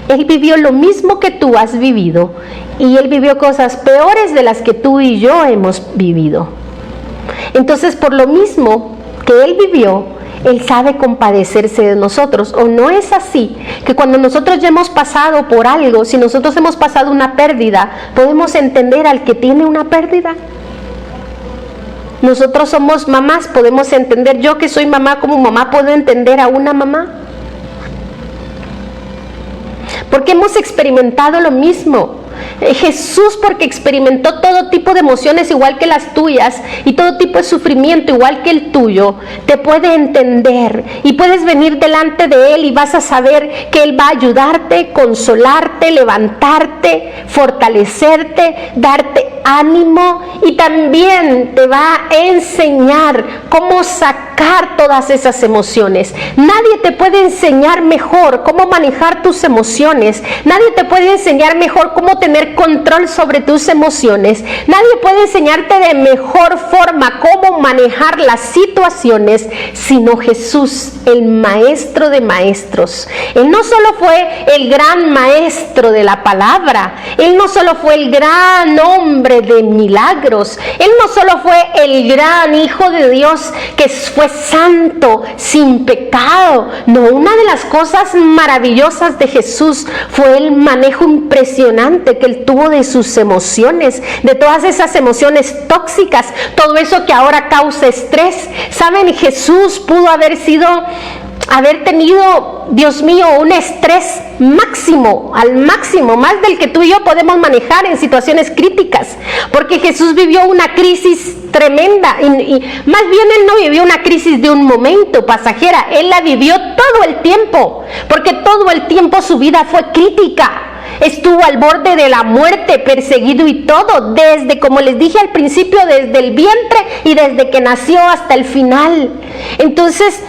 Él vivió lo mismo que tú has vivido y Él vivió cosas peores de las que tú y yo hemos vivido. Entonces, por lo mismo que Él vivió, Él sabe compadecerse de nosotros. ¿O no es así? Que cuando nosotros ya hemos pasado por algo, si nosotros hemos pasado una pérdida, podemos entender al que tiene una pérdida. Nosotros somos mamás, podemos entender, yo que soy mamá como mamá, puedo entender a una mamá. Porque hemos experimentado lo mismo. Jesús, porque experimentó todo tipo de emociones igual que las tuyas y todo tipo de sufrimiento igual que el tuyo, te puede entender y puedes venir delante de Él y vas a saber que Él va a ayudarte, consolarte, levantarte, fortalecerte, darte ánimo y también te va a enseñar cómo sacar todas esas emociones. Nadie te puede enseñar mejor cómo manejar tus emociones, nadie te puede enseñar mejor cómo tener control sobre tus emociones, nadie puede enseñarte de mejor forma cómo manejar las situaciones sino Jesús, el maestro de maestros. Él no solo fue el gran maestro de la palabra, Él no solo fue el gran hombre de milagros, Él no solo fue el gran Hijo de Dios que fue santo, sin pecado. No, una de las cosas maravillosas de Jesús fue el manejo impresionante que Él tuvo de sus emociones, de todas esas emociones tóxicas, todo eso que ahora causa estrés. ¿Saben? Jesús pudo haber tenido, Dios mío, un estrés máximo, al máximo, más del que tú y yo podemos manejar en situaciones críticas, porque Jesús vivió una crisis tremenda y más bien Él no vivió una crisis de un momento pasajera, Él la vivió todo el tiempo, porque todo el tiempo su vida fue crítica. Estuvo al borde de la muerte, perseguido y todo, desde, como les dije al principio, desde el vientre y desde que nació hasta el final. Entonces,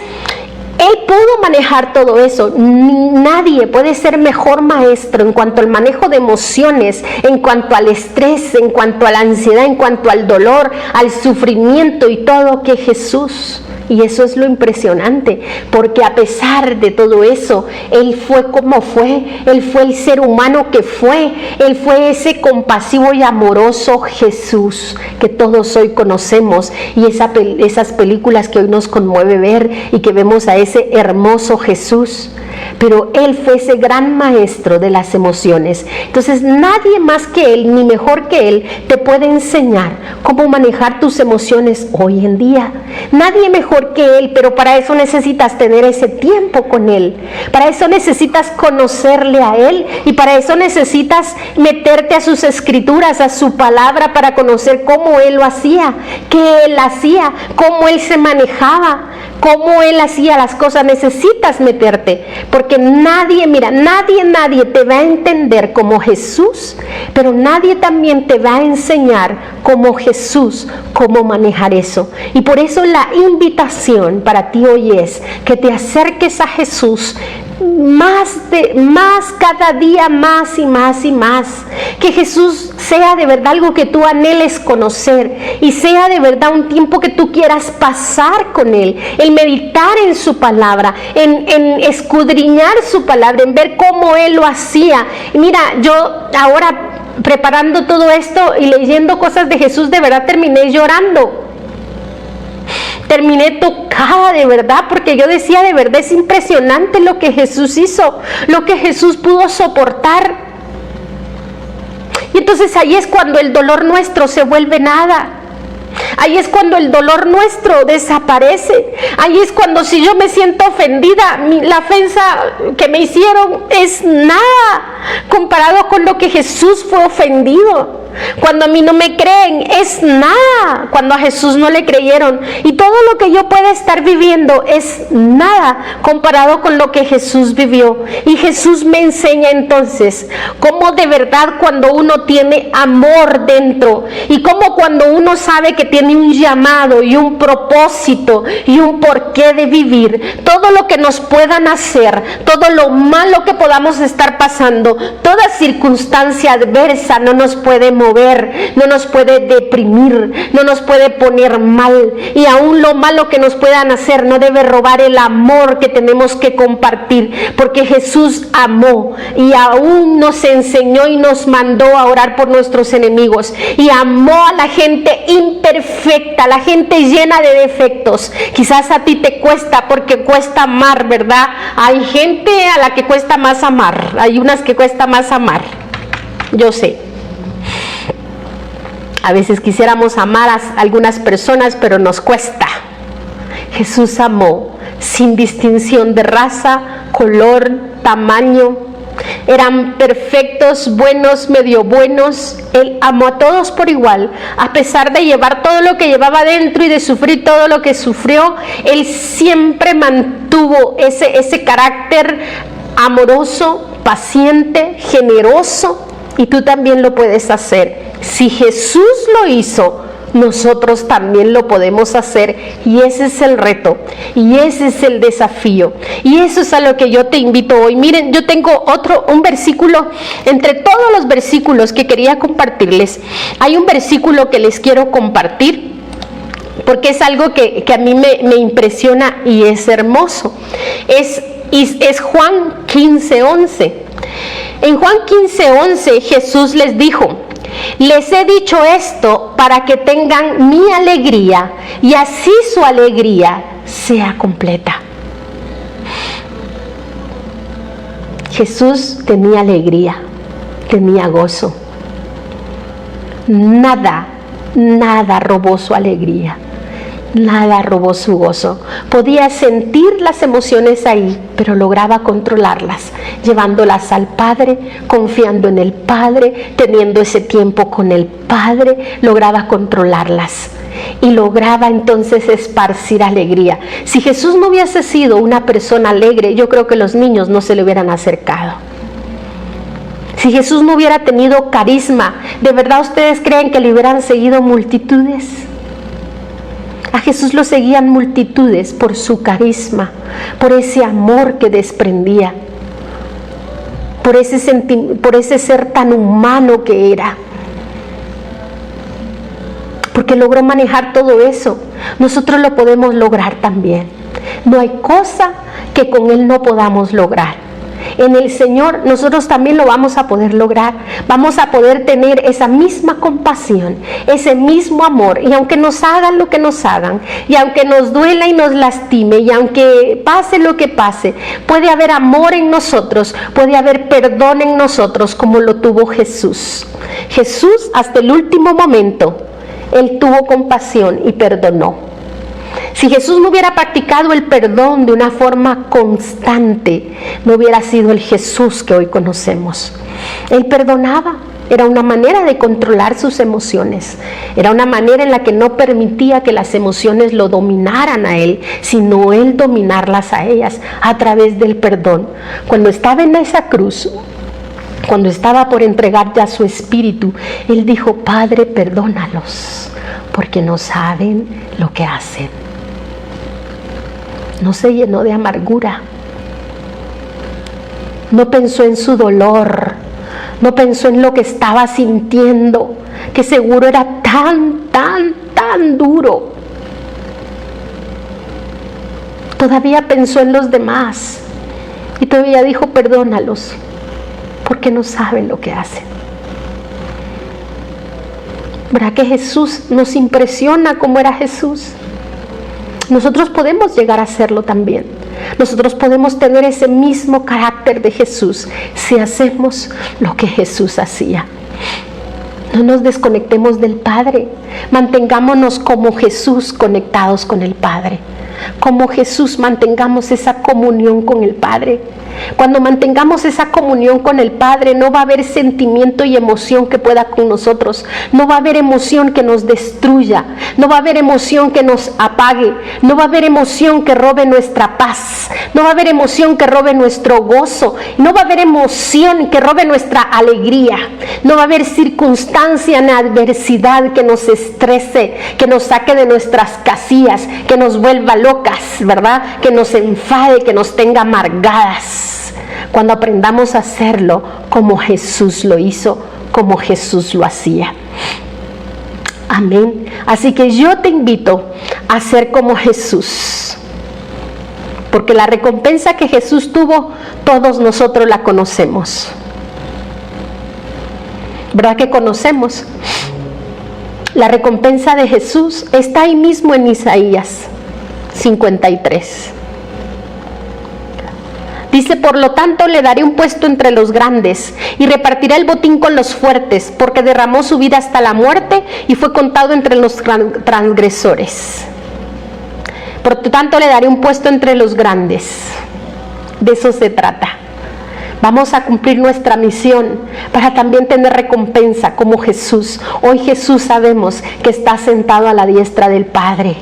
Él pudo manejar todo eso. Nadie puede ser mejor maestro en cuanto al manejo de emociones, en cuanto al estrés, en cuanto a la ansiedad, en cuanto al dolor, al sufrimiento y todo que Jesús. Y eso es lo impresionante, porque a pesar de todo eso, Él fue como fue, Él fue el ser humano que fue, Él fue ese compasivo y amoroso Jesús que todos hoy conocemos, y esas películas que hoy nos conmueve ver y que vemos a ese hermoso Jesús. Pero Él fue ese gran maestro de las emociones. Entonces nadie más que Él, ni mejor que Él, te puede enseñar cómo manejar tus emociones hoy en día. Nadie mejor que Él, pero para eso necesitas tener ese tiempo con Él. Para eso necesitas conocerle a Él y para eso necesitas meterte a sus escrituras, a su palabra, para conocer cómo Él lo hacía, qué Él hacía, cómo Él se manejaba, cómo Él hacía las cosas. Necesitas meterte, porque nadie te va a entender como Jesús, pero nadie también te va a enseñar como Jesús cómo manejar eso. Y por eso la invitación para ti hoy es que te acerques a Jesús más cada día, más y más y más. Que Jesús sea de verdad algo que tú anheles conocer y sea de verdad un tiempo que tú quieras pasar con Él, en meditar en su palabra, en escudriñar su palabra, en ver cómo Él lo hacía. Y mira, yo ahora preparando todo esto y leyendo cosas de Jesús, de verdad terminé llorando. Terminé tocada de verdad, porque yo decía, de verdad es impresionante lo que Jesús hizo, lo que Jesús pudo soportar. Y entonces ahí es cuando el dolor nuestro se vuelve nada. Ahí es cuando el dolor nuestro desaparece. Ahí es cuando, si yo me siento ofendida, la ofensa que me hicieron es nada comparado con lo que Jesús fue ofendido. Cuando a mí no me creen, es nada cuando a Jesús no le creyeron. Y todo lo que yo pueda estar viviendo es nada comparado con lo que Jesús vivió. Y Jesús me enseña entonces cómo de verdad, cuando uno tiene amor dentro, y cómo cuando uno sabe que tiene un llamado y un propósito y un porqué de vivir, todo lo que nos puedan hacer, todo lo malo que podamos estar pasando, toda circunstancia adversa no nos puede mover. mover, no nos puede deprimir, no nos puede poner mal. Y aún lo malo que nos puedan hacer no debe robar el amor que tenemos que compartir, porque Jesús amó y aún nos enseñó y nos mandó a orar por nuestros enemigos. Y amó a la gente imperfecta, la gente llena de defectos. Quizás a ti te cuesta porque cuesta amar, ¿verdad? Hay gente a la que cuesta más amar, hay unas que cuesta más amar, yo sé. A veces quisiéramos amar a algunas personas, pero nos cuesta. Jesús amó sin distinción de raza, color, tamaño. Eran perfectos, buenos, medio buenos. Él amó a todos por igual. A pesar de llevar todo lo que llevaba dentro y de sufrir todo lo que sufrió, Él siempre mantuvo ese carácter amoroso, paciente, generoso. Y tú también lo puedes hacer. Si Jesús lo hizo, nosotros también lo podemos hacer, y ese es el reto, y ese es el desafío, y eso es a lo que yo te invito hoy. Miren, yo tengo un versículo, entre todos los versículos que quería compartirles, hay un versículo que les quiero compartir, porque es algo que a mí me impresiona y es hermoso. Es Juan 15:11. En Juan 15:11 Jesús les dijo: les he dicho esto para que tengan mi alegría y así su alegría sea completa. Jesús tenía alegría, tenía gozo. Nada robó su alegría. Nada robó su gozo. Podía sentir las emociones ahí, pero lograba controlarlas, llevándolas al Padre, confiando en el Padre, teniendo ese tiempo con el Padre, lograba controlarlas y lograba entonces esparcir alegría. Si Jesús no hubiese sido una persona alegre, yo creo que los niños no se le hubieran acercado. Si Jesús no hubiera tenido carisma, ¿de verdad ustedes creen que le hubieran seguido multitudes? A Jesús lo seguían multitudes por su carisma, por ese amor que desprendía, por ese ser tan humano que era, porque logró manejar todo eso. Nosotros lo podemos lograr también. No hay cosa que con Él no podamos lograr. En el Señor nosotros también lo vamos a poder lograr. Vamos a poder tener esa misma compasión, ese mismo amor. Y aunque nos hagan lo que nos hagan, y aunque nos duela y nos lastime, y aunque pase lo que pase, puede haber amor en nosotros, puede haber perdón en nosotros, como lo tuvo Jesús. Jesús, hasta el último momento, Él tuvo compasión y perdonó. Si Jesús no hubiera practicado el perdón de una forma constante, no hubiera sido el Jesús que hoy conocemos. Él perdonaba, era una manera de controlar sus emociones, era una manera en la que no permitía que las emociones lo dominaran a Él, sino Él dominarlas a ellas a través del perdón. Cuando estaba en esa cruz, cuando estaba por entregar ya su espíritu, Él dijo: Padre, perdónalos, porque no saben lo que hacen. No se llenó de amargura, no pensó en su dolor, no pensó en lo que estaba sintiendo, que seguro era tan duro. Todavía pensó en los demás y todavía dijo: perdónalos, porque no saben lo que hacen. ¿Verdad que Jesús nos impresiona como era Jesús? Nosotros podemos llegar a hacerlo también. Nosotros podemos tener ese mismo carácter de Jesús si hacemos lo que Jesús hacía. No nos desconectemos del Padre. Mantengámonos como Jesús, conectados con el Padre. Como Jesús, mantengamos esa comunión con el Padre. Cuando mantengamos esa comunión con el Padre, no va a haber sentimiento y emoción que pueda con nosotros. No va a haber emoción que nos destruya. No va a haber emoción que nos apague. No va a haber emoción que robe nuestra paz. No va a haber emoción que robe nuestro gozo. No va a haber emoción que robe nuestra alegría. No va a haber circunstancia ni adversidad que nos estrese, que nos saque de nuestras casillas, que nos vuelva locas, ¿verdad? Que nos enfade, que nos tenga amargadas. Cuando aprendamos a hacerlo como Jesús lo hizo, como Jesús lo hacía. Amén. Así que yo te invito a ser como Jesús, porque la recompensa que Jesús tuvo, todos nosotros la conocemos. ¿Verdad que conocemos? La recompensa de Jesús está ahí mismo en Isaías 53. Dice: por lo tanto le daré un puesto entre los grandes y repartirá el botín con los fuertes, porque derramó su vida hasta la muerte y fue contado entre los transgresores. Por lo tanto le daré un puesto entre los grandes. De eso se trata. Vamos a cumplir nuestra misión para también tener recompensa como Jesús. Hoy Jesús sabemos que está sentado a la diestra del Padre,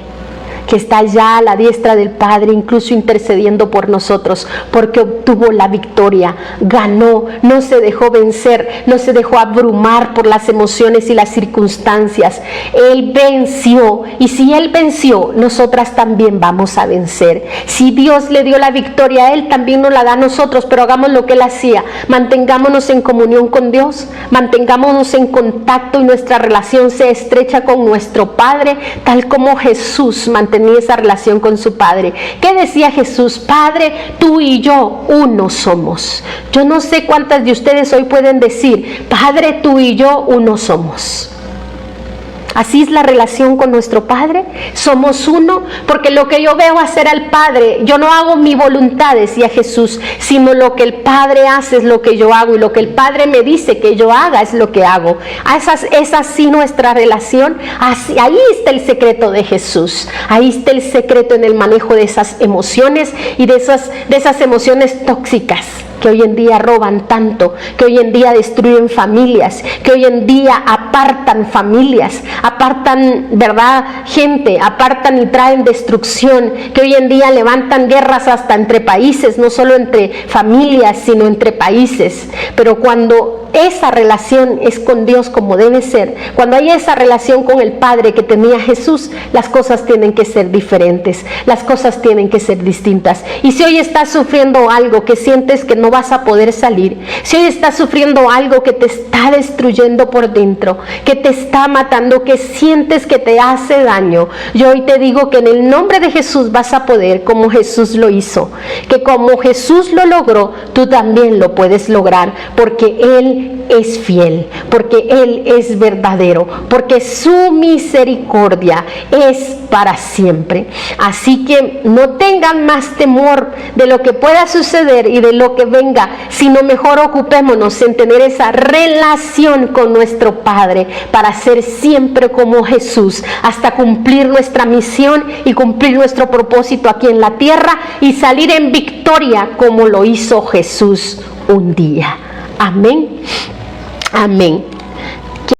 que está allá a la diestra del Padre, incluso intercediendo por nosotros, porque obtuvo la victoria, ganó, no se dejó vencer, no se dejó abrumar por las emociones y las circunstancias. Él venció, y si Él venció, nosotras también vamos a vencer. Si Dios le dio la victoria a Él, también nos la da a nosotros, pero hagamos lo que Él hacía: mantengámonos en comunión con Dios, mantengámonos en contacto y nuestra relación sea estrecha con nuestro Padre, tal como Jesús tenía esa relación con su Padre. ¿Qué decía Jesús? Padre, tú y yo uno somos. Yo no sé cuántas de ustedes hoy pueden decir: Padre, tú y yo uno somos. Así es la relación con nuestro Padre. Somos uno, porque lo que yo veo hacer al Padre, yo no hago mi voluntad, decía Jesús, sino lo que el Padre hace es lo que yo hago, y lo que el Padre me dice que yo haga es lo que hago. Es así nuestra relación. Así, ahí está el secreto de Jesús. Ahí está el secreto en el manejo de esas emociones y de esas emociones tóxicas que hoy en día roban tanto, que hoy en día destruyen familias, que hoy en día apartan familias, apartan, ¿verdad?, gente, apartan y traen destrucción, que hoy en día levantan guerras hasta entre países, no solo entre familias, sino entre países. Pero cuando esa relación es con Dios como debe ser, cuando hay esa relación con el Padre que tenía Jesús, las cosas tienen que ser diferentes, las cosas tienen que ser distintas. Y si hoy estás sufriendo algo que sientes que no vas a poder salir, si hoy estás sufriendo algo que te está destruyendo por dentro, que te está matando, que sientes que te hace daño, yo hoy te digo que en el nombre de Jesús vas a poder, como Jesús lo hizo, que como Jesús lo logró, tú también lo puedes lograr, porque Él es fiel, porque Él es verdadero, porque su misericordia es para siempre. Así que no tengan más temor de lo que pueda suceder y de lo que venga, sino mejor ocupémonos en tener esa relación con nuestro Padre para ser siempre como Jesús, hasta cumplir nuestra misión y cumplir nuestro propósito aquí en la tierra y salir en victoria como lo hizo Jesús un día. Amén. Amén.